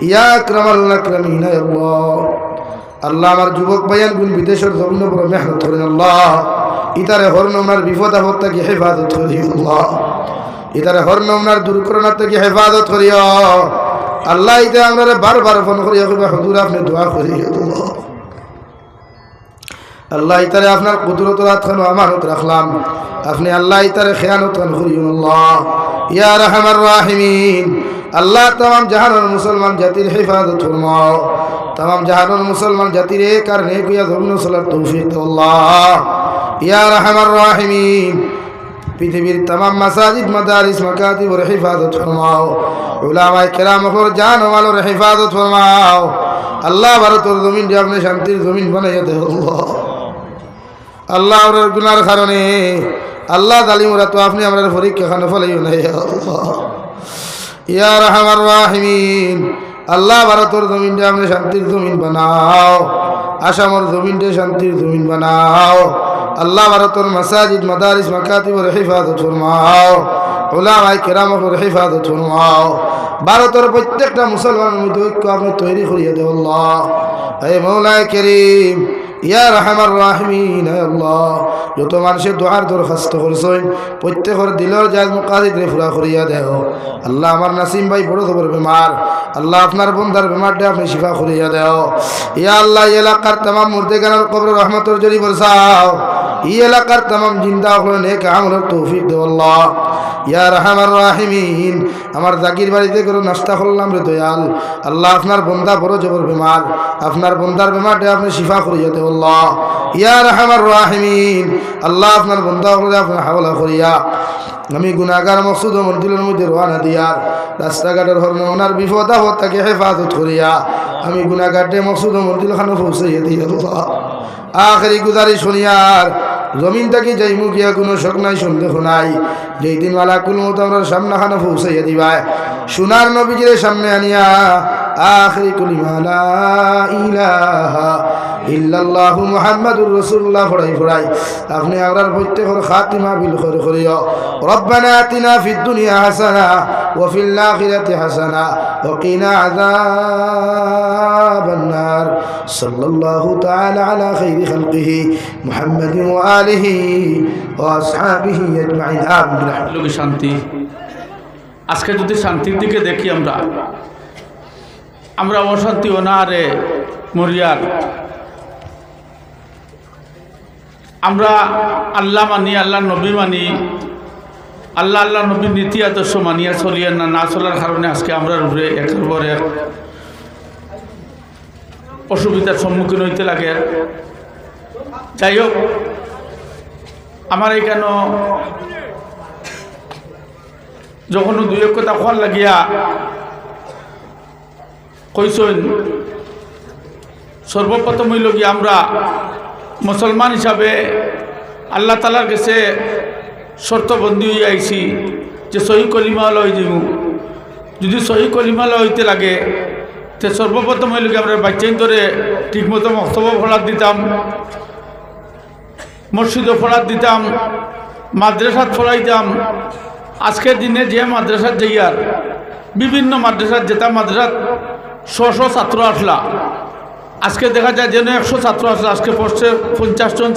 A: ইয়া আকরামাল আকরামিন আল্লাহ। আল্লাহ আমার যুবক ভাইয়ান গুণ বিদেশের জমিনের উপর মেহনত করেন আল্লাহ, ইতারে হরনমনার বিপদ আপদ থেকে হেফাজত করিও আল্লাহ, ইতারে হরনমনার দুর্ঘটনা থেকে হেফাজত করিও আল্লাহ। ইতে আমরা বারবার ফোন করিয়া কইবা হুজুর আপনি দোয়া করিও আল্লাহ। আল্লাহ ইতারে আপনার কুদরতের হাতখানো আমানত রাখলাম, আপনি আল্লাহ ইতারে খেয়ানত খান করিও আল্লাহ। ইয়া রাহমার রাহিমিন, আল্লাহ तमाम জাহানের মুসলমান জাতির হেফাজত ফরমাও। तमाम জাহানের মুসলমান জাতির এক আর নেক হইয়া জমিন চলার তৌফিক দাও আল্লাহ। ইয়া রাহমার রাহিমিন, পৃথিবীর तमाम মাসাজিদ, মাদারিস, মাকাতিবের হেফাজত ফরমাও। উলামায়ে কেরামের জান ও মালের হেফাজত ফরমাও আল্লাহ। ভারতের জমিন যে আপনি শান্তির জমিন বানাইয়া দেও আল্লাহ। আল্লাহ আমরার গুনার কারণে আল্লাহ জালিমরা তো আপনি আমরার পরীক্ষা খানে ফলাইও না আল্লাহ। ইয়া রাহমার রাহিমিন, আল্লাহ ভারতের জমিনটা আপনি শান্তির জমিন বানাও, আসামের জমিনটা শান্তির জমিন বানাও আল্লাহ। ভারতের মাসাজিদ, মাদারিস, মাকাতিবের হেফাজত ফরমাও, উলামায়ে কেরামের হেফাজত ফরমাও। ভারতের প্রত্যেকটা মুসলমানের মধ্যে ঐক্য আপনি তৈরি করিয়া দেও আল্লাহ। হে মওলায়ে কারীম, ইয়া রাহমার রাহিমিন। আল্লাহ যত মানুষের দোয়ার দরখাস্ত করছেন প্রত্যেকের দিলের জাজ মুকাদ্দিরে পুরা করিয়া দেও। আল্লাহ আমার নাসিম ভাই বড় খবর বেমার, আল্লাহ আপনার বন্দার বেমারটা আপনি শিফা করিয়া দেও। ইয়া আল্লাহ এই এলাকার तमाम মুর্দেগানের কবরে রহমতের জরি বরসাও। এই এলাকার तमाम জিন্দা হলো নেক আমলের তৌফিক দেও আল্লাহ। ইয়া রাহমার রাহিমিন। আমার জাকির বাড়িতে করে নাস্তা করলাম রে দয়াল, আল্লাহ আপনার বন্দা বড় জবর বেমার, আপনার বন্দার বেমারটা আপনি শিফা করিয়া দেও আল্লাহ। ইয়া রাহমার রাহিমিন। আল্লাহ আপনার বন্দা হলে আপনার হাওলা করিয়া আমি গুনাহগার মকসুদ ও মন্দিরের মধ্যে রওনা দিয়ার রাস্তাঘাটের হরমে ওনার বিপদ আপদ তাকে হেফাজত করিয়া আমি গুনাহগারটে মকসুদ ও মন্দির খানে পৌঁছাইয়া দিয়া আল্লাহ। আখেরি গুজারি শুনিয়ার জমিন থাকি যাইমু গিয়া কোনো শোক নাই সন্দেহ নাই, যেই দিন মালাকুল মউত আমরা সামনাখানে পৌঁছাইয়া দিবাই সোনার নবীজির সামনে আনিয়া আখেরি কলিমা লা ইলাহা ইল্লাল্লাহু মুহাম্মাদুর রাসূলুল্লাহ পড়াই পড়াই আপনি আমরার প্রত্যেকের খাতিমা বিল খৈর করিও। রব্বানা আতিনা ফিদ দুনিয়া হাসানা ওয়া ফিল আখিরাতি হাসানা ওয়া কিনা আযাবান নার। সাল্লাল্লাহু তাআলা আলা খাইরি খালকিহি মুহাম্মাদিন ওয়া আলিহি ওয়া আসহাবিহি আজমাইন। আমিন।
B: শান্তি। আজকে যদি শান্তির দিকে দেখি আমরা অশান্তি অনাহারে মরিয়ার, আমরা আল্লাহ মানি, আল্লাহ নবী মানি, আল্লাহ নবীর নীতি আদর্শ মানিয়া চলিয়ার না চলার কারণে আজকে আমরা উপরে একের পর এক অসুবিধার সম্মুখীন হইতে লাগে। যাই হোক, আমার এইখানে যখন দুই এক কথা খোয়ার লাগিয়া কইসন, সর্বপ্রথম হইল কি আমরা মুসলমান হিসাবে আল্লাহ তালার কাছে শর্তবন্দি হয়ে আইছি যে সহি কলিমা লই যাইমু। যদি সহি কলিমা লইতে লাগে তে সর্বপ্রথম হইল কি আমরা বাচ্চাইন ধরে ঠিকমতো মক্তব্য ফলাত দিতাম, মসজিদও ফলাত দিতাম, মাদ্রাসাত ফলাইতাম। আজকের দিনে যে মাদ্রাসাত যাইয়ার বিভিন্ন মাদ্রাসাত যেতাম, মাদ্রাসাত 100 ছাত্র আসলা, আজকে দেখা যায় যেন 100 ছাত্র আসলে আজকে পড়ছে 50 জন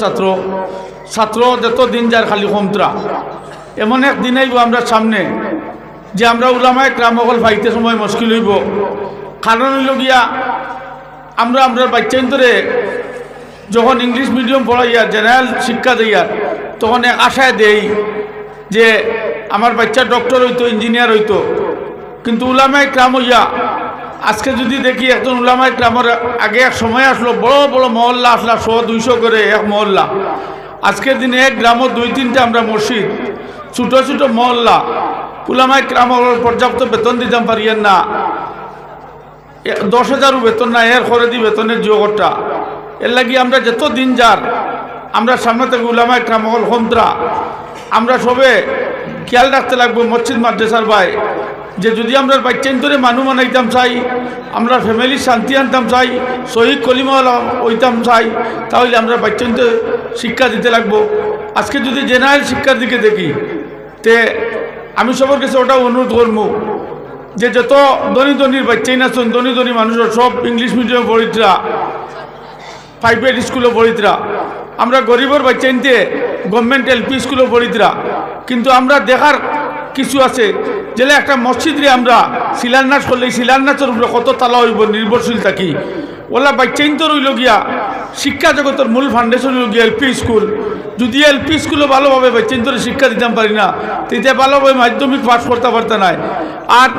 B: ছাত্র যত দিন যার খালি কমতরা। এমন একদিন আইব আমরা সামনে যে আমরা উলামায়ে কেরাম হল পাইতে সময় মুশকিল হইব। কারণ হইল গিয়া আমরা বাচ্চাইন ধরে যখন ইংলিশ মিডিয়াম পড়াইয়া জেনারেল শিক্ষা দিয়ার তখন এক আশায় দেই যে আমার বাচ্চা ডক্টর হইতো, ইঞ্জিনিয়ার হইতো। কিন্তু উলামায়ে কেরাম হইয়া আজকে যদি দেখি একজন উলামায়ে কেরামের আগে এক সময় আসলো বড় বড় মহল্লা আসলা 100-200 করে এক মহল্লা। আজকের দিনে এক গ্রামও 2-3টা আমরা মসজিদ, ছোটো ছোটো মহল্লা। উলামায়ে কেরামের পর্যাপ্ত বেতন দিতাম পারিয়েন না, 10,000 বেতন না, এর খরচি বেতনের জগৎটা। এর লাগি আমরা যত দিন যার আমরা সামনে থেকে উলামায়ে কেরাম হল খন্তরা, আমরা সবে খেয়াল রাখতে লাগবো মসজিদ মাদ্রাসার ভাই যে যদি আমরা বাচ্চাইন ধরে মানুষ বানাইতাম চাই, আমরা ফ্যামিলির শান্তি আনতাম চাই, শহীদ কলিমা হইতাম চাই, তাহলে আমরা বাচ্চাইন শিক্ষা দিতে লাগবো। আজকে যদি জেনারেল শিক্ষার দিকে দেখি তে আমি সবার কাছে ওটা অনুরোধ করবো যে যত ধনীর বাচ্চাই না আছেন, ধনী মানুষের সব ইংলিশ মিডিয়ামে পড়িতরা, প্রাইভেট স্কুলে পড়িতরা। আমরা গরিবের বাচ্চাইনতে গভর্নমেন্ট এলপি স্কুলে পড়িতরা। কিন্তু আমরা দেখার কিছু আছে যেলে একটা মসজিদে আমরা শিলান্যাস করলে শিলান্যাসের উপরে কত তালা হইব নির্ভরশীল থাকি। ওলা বাচ্চাইন তো রইল গিয়া শিক্ষা জগতের মূল ফাউন্ডেশন হইল গিয়া এলপি স্কুল। যদি এলপি স্কুলে ভালোভাবে বাচ্চাইন তো শিক্ষা দিতাম পারি না, তেতিয়া ভালোভাবে মাধ্যমিক পাস করতে পারতে নাই। আর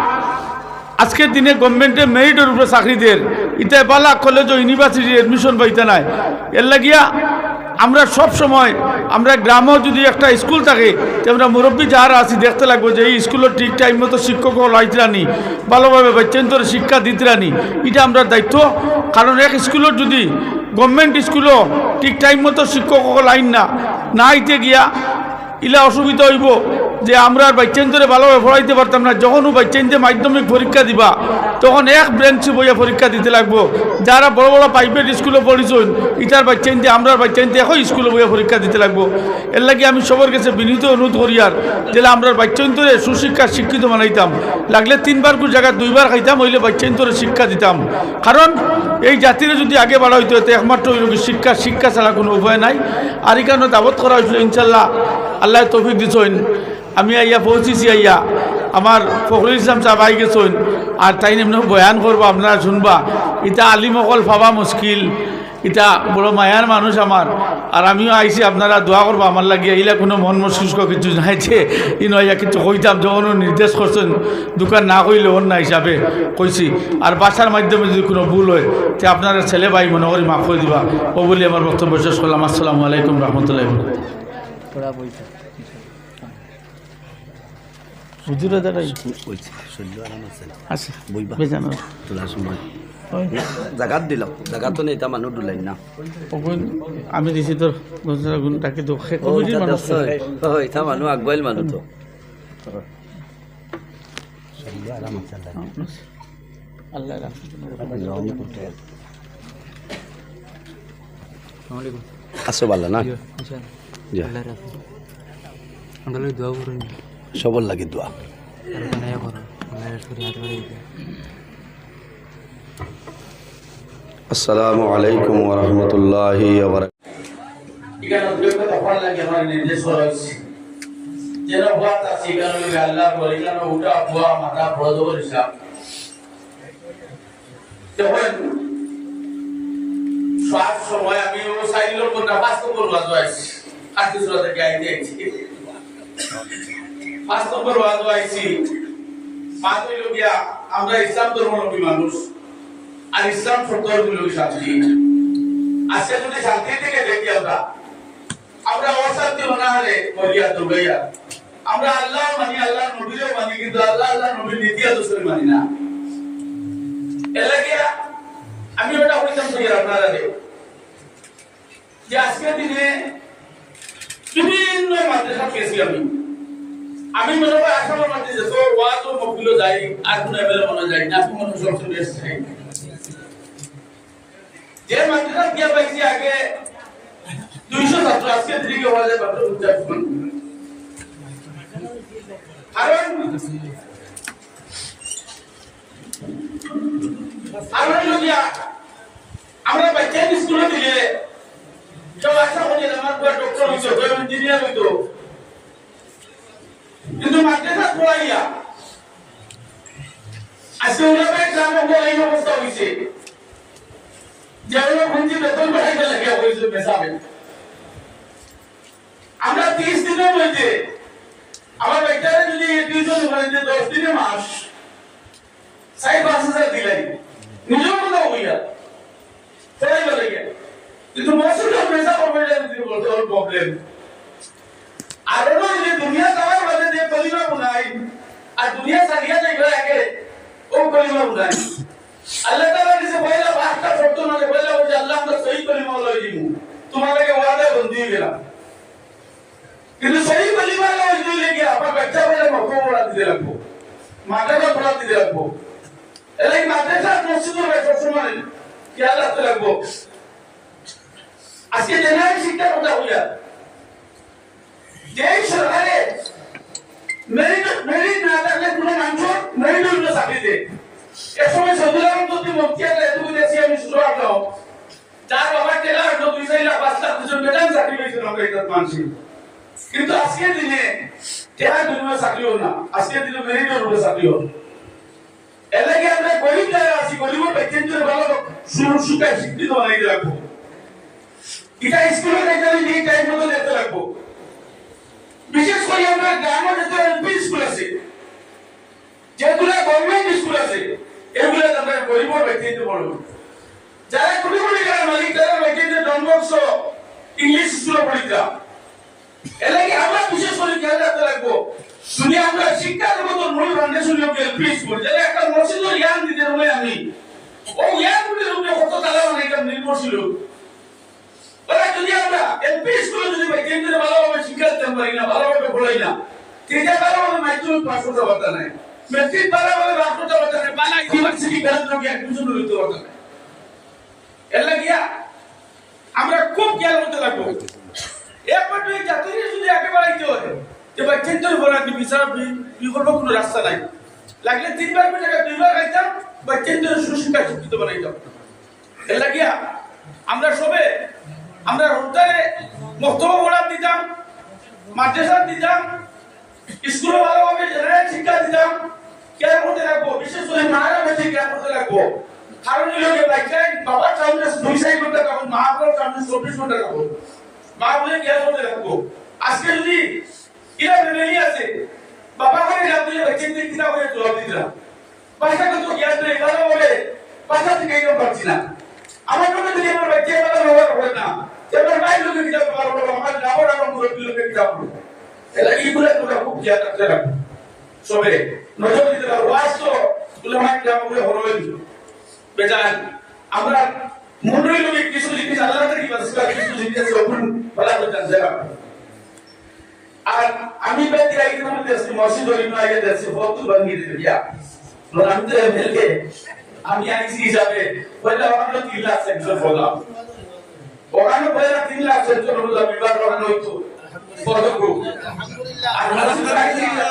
B: আজকের দিনে গভর্নমেন্টের মেরিটের উপরে চাকরিদের ইতে বালা কলেজ ও ইউনিভার্সিটির এডমিশন পাইতে নাই। এর লাগিয়া আমরা সব সময় আমরা গ্রামেও যদি একটা স্কুল থাকে তো আমরা মুরব্বী যারা আছি দেখতে লাগবো যে এই স্কুলের ঠিক টাইম মতো শিক্ষক লাইতরানি, ভালোভাবে বাচ্চান্তর শিক্ষা দিতরানি, এটা আমরা দায়িত্ব। কারণ এক স্কুলের যদি গভর্নমেন্ট স্কুলও ঠিক টাইম মতো শিক্ষক লাইন না আইতে গিয়া ইলা অসুবিধা হইব যে আমরা আর বাচ্চাদের ভালোভাবে পড়াইতে পারতাম না, যখনও বাচ্চাদের মাধ্যমিক পরীক্ষা দিবা তখন এক ব্রেঞ্চে বইয়া পরীক্ষা দিতে লাগবো। যারা বড় বড় প্রাইভেট স্কুলে পড়িছেন ইটার বাচ্চাদের আমরা বাচ্চাদের এখন স্কুলে বইয়া পরীক্ষা দিতে লাগবো। এর লাগে আমি সবার কাছে বিনীত অনুরোধ করি আর যেটা আমরা বাচ্চাদের সুশিক্ষা শিক্ষিত বানাইতাম, লাগলে 3 বার কোন জায়গায় 2 বার খাইতাম, হইলে বাচ্চাদের শিক্ষা দিতাম। কারণ এই জাতিরে যদি আগে বাড়া হইতো তো একমাত্র ওই শিক্ষা ছাড়া কোনো উপায় নাই। আর এই কারণে দাবত করা হয়েছিল, ইনশাল্লাহ আল্লাহ তৌফিক দিছেন। আমি আইয়া পৌঁছেছি, আইয়া আমার ফখরুল ইসলাম সাহেব আই গেছেন, আর তাই এমনি বয়ান করবো, আপনারা শুনবা। এটা আলিমকল পাবা মুশকিল, এটা বড় মায়ার মানুষ আমার। আর আমিও আইসি, আপনারা দোয়া করবো আমার লাগিয়ে। এইলা কোনো মন মস্তিষ্ক কিছু নাই যে ই নয়া কিছু কইতাম, যখন নির্দেশ করছেন দোকান না কইলে অন্য হিসাবে কইছি। আর বাসার মাধ্যমে যদি কোনো ভুল হয় তো আপনারা ছেলে ভাই মনে করি মাফ করে দিবা। ও বলি আমার বক্তব্য শেষ করলাম। আসসালামু আলাইকুম রহমতুল্লাহ। হুজুরে দাঁড়াই
C: জাগাত দিল, জাগাতো নেই তা মানুষ ডুলাই না।
B: আমি দিছি তোর গুণটাকে তো
C: ইতা মানুষ আগবাইল মানুষ তো।
B: আল্লাহ
C: আছো ভালো না? সবর লাগে দোয়া। আসসালামু আলাইকুম ওয়া রাহমাতুল্লাহি ওয়া
B: সময় আমি আমরা ইসলাম ধর্মাবলম্বী মানুষ, আর ইসলাম সত্যি শান্তি। আজকে যদি শান্তি থেকে দেখি আমরা অশান্তি মনে হলে মরিয়া দুর্গাইয়া। আমরা আল্লাহ মানি, আল্লাহ নবীরও মানি, কিন্তু আল্লাহ নবীর নীতি আদর্শ মানি না। এর লাগিয়া আমি ওটা হইতাম আপনারা যে আজকের দিনে বিভিন্ন মাদ্রাসা পেয়েছি আমি মনে হয় আসামের মধ্যে যত ওয়াজ ও মকবিল যাই, আর কোনো এমএলএ মনে যায় না, কোনো সবসময় বেশ চাই। যে মাদ্রাসা গিয়া পাইছি আগে 200 ছাত্র, আজকে দিকে ওয়াজে মাত্র 50 জন। কারণ আমরা বাচ্চা স্কুলে দিলে সব আশা করি আমার ডক্টর হইতো, ইঞ্জিনিয়ার হইতো, কিন্তু মাদ্রাসা পড়াইয়া আজকে ওলামায়ে কেরামের এই অবস্থা হয়েছে যে ওরা পুঁজি বেতন বাড়াইতে লাগে হয়েছে পেশাবে। আমরা 30 দিনের মধ্যে আমার বাচ্চারা যদি টিউশন হয়েছে 10 দিনে মাস 5,000 দিলাই নিজেও কথা হইয়া পড়াইতে লাগে, কিন্তু মসজিদে পেশা করবে বলতে হল প্রবলেম। আর যে দুনিয়া যাওয়ার বাদে যে কলিমা বুনাই আর দুনিয়া সারিয়া যাইবে আগে ও কলিমা বুনাই। আল্লাহ তাআলা দিছে পয়লা 5টা শব্দ মানে পয়লা বলছে আল্লাহ আমরা সহি কলিমা লই দিমু, তোমাদেরকে ওয়াদা বন্ধ হয়ে গেলাম। কিন্তু সহি কলিমা লই দিলে কি আপনার বাচ্চা বলে মকবরা দিতে লাগবো, মাদ্রাসা পড়া দিতে লাগবো। এই মাদ্রাসা মসজিদের সব সময় খেয়াল রাখতে লাগবো। আজকে জেনারেল শিক্ষার কথা হইয়া যে সরকারে মেরিট না থাকলে কোনো মানুষ মেরিট হইল চাকরিতে। এ সময় সদুল আলম যদি মুক্তিয়ার এতটুকু দেশি আমি শুরু রাখলাম, যার বাবা টেলার 2-4 লাখ 5 লাখ দুজন বেতন চাকরি পেয়েছিল আমরা এটা মানছি। কিন্তু আজকের দিনে টেলার দুনিয়া চাকরিও না, আজকের দিনে মেরিটের উপরে চাকরিও। এর লাগে আমরা গরিব যারা আছি, গরিবের ব্যক্তিদের ভালো সুরক্ষা শিক্ষিত বানাইতে রাখবো। এটা স্কুলে দেখতে এই টাইম মতো দেখতে লাগবো। বিশেষ করে আমরা গ্রামে যেতে এলপি স্কুল আছে, যেগুলো গভর্নমেন্ট স্কুল আছে, এগুলো আমরা গরিব ব্যক্তিতে পড়ব। যারা কোটি কোটি টাকার মালিক তারা ব্যক্তিদের ডনবক্স ইংলিশ স্কুলে পড়িতা। এর লাগে আমরা বিশেষ করে খেয়াল রাখতে লাগবো, যদি আমরা শিক্ষার মতো মূল ফাউন্ডেশন হোক এলপি স্কুল, যেটা একটা মসজিদের জ্ঞান দিতে হবে আমি ও জ্ঞান দিতে হবে কত তালা অনেকটা নির্ভরশীল। ওরা যদি আমরা এলপি স্কুলে যদি ব্যক্তিদের ভালোভাবে শিক্ষা দিতে পারি না, ভালোভাবে পড়াই না, তিনটা বারে বলে মাধ্যমিক পাস করতে পারতা নাই মেট্রিক বারে বলে পাস করতে পারতা নাই বালা ইউনিভার্সিটি বেরোতে গিয়ে অ্যাডমিশন নিতে পারতা নাই এর লাগিয়া আমরা খুব খেয়াল করতে লাগবো একবার তুই জাতীয় যদি আগে বাড়াইতে হয় যে ভাই চিন্তা বলা বিচার বিকল্প কোনো রাস্তা নাই লাগলে 3 বার জায়গা 2 বার খাইতাম বা চিন্তা সুশিক্ষা শিক্ষিত বানাইতাম এর লাগিয়া আমরা সবে আমরা রোজারে মক্তব্য পড়ার দিতাম মাদ্রাসা দিতাম স্কুলে ভালোভাবে জেনারেল শিক্ষা দিতাম কেয়ার করতে রাখবো বিশেষ করে মায়েরা বেশি কেয়ার করতে রাখবো কারণ এই লোকে বাইকাই বাবার সামনে 2 ঘন্টা কাপড় মা বাবার সামনে 24 ঘন্টা কাপড় মা বলে কেয়ার করতে রাখবো আজকে যদি এরা ফ্যামিলি আছে বাবা করে না তুই বাচ্চাকে কিনা করে জবাব দিতাম বাচ্চাকে তো জ্ঞান নেই ভালো বলে বাচ্চা থেকে কেউ পারছি না আমার মনে যদি আমার বাচ্চা ভালো ব্যবহার করে না এবার ভাই লোকে কিনা ব্যবহার করবো আমার যাবো না মুরব্বী লোকে কিনা করবো এলা এইগুলো তোমরা খুব জ্ঞান রাখতে রাখবো সবে নজর দিতে পারবো ওয়াজ তো তুলে মাইক বলে হরবে বেজান আমরা মন্ডলী লোকে কিছু জিনিস আল্লাহ থেকে বাসকা কিছু জিনিস ওপেন বলা হচ্ছে জায়গা আর আমি ব্যক্তি আগে নাম দিয়েছি মসজিদ ওই নয় আগে দিয়েছি ফটো বানিয়ে দিতে গিয়া আর আমি তো এমএলএ আমি আইসি হিসাবে পয়লা ওখানে 3 লাখ সেকশন বললাম ওখানে পয়লা 3 লাখ সেকশন বললাম বিভাগ ওখানে হইতো ফটো আলহামদুলিল্লাহ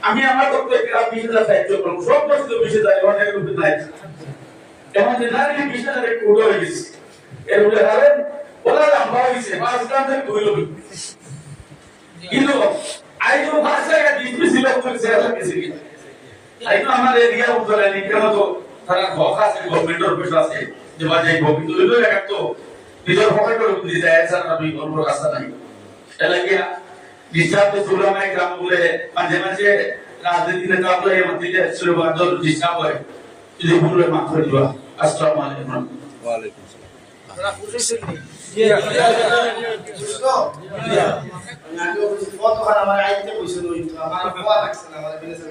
B: আমি আমার বক্তব্য গ্রাম 20000 সাহায্য করব সব মসজিদ 20000 অনেক রূপে নাই এমন জেনারেলি 20000 কোড হয়ে গেছে এর উপরে হারেন বলা লম্বা হয়েছে 5 গ্রাম থেকে 2 লোক কিন্তু আইজো ভাষায় ডিসপ্লিসিল করছে আল্লাহ কিছু কি আইতো আমার এরিয়া উঠলে নিকেন তো তারা খোকা আছে গভর্নমেন্টের অফিস আছে যে বাজে কিন্তু হইলো একটা নিজের পকেটের উপর দিয়ে যায় স্যার আমি কোনো রাস্তা নাই এলাকা ডিস্টার্ব তো সুলামাই গ্রাম বলে মাঝে মাঝে রাজনীতি নেতা বলে মধ্যে শুরু বাদর ডিস্টার্ব হয় যদি ভুলে মাফ করে দিবা আসসালামু আলাইকুম ওয়া আলাইকুম আসসালাম আপনারা বুঝেছেন
A: আমি ফটো খারাপ আমার আইতে কইছিল আমার কোয়া লাগছে না আমার বিলেছে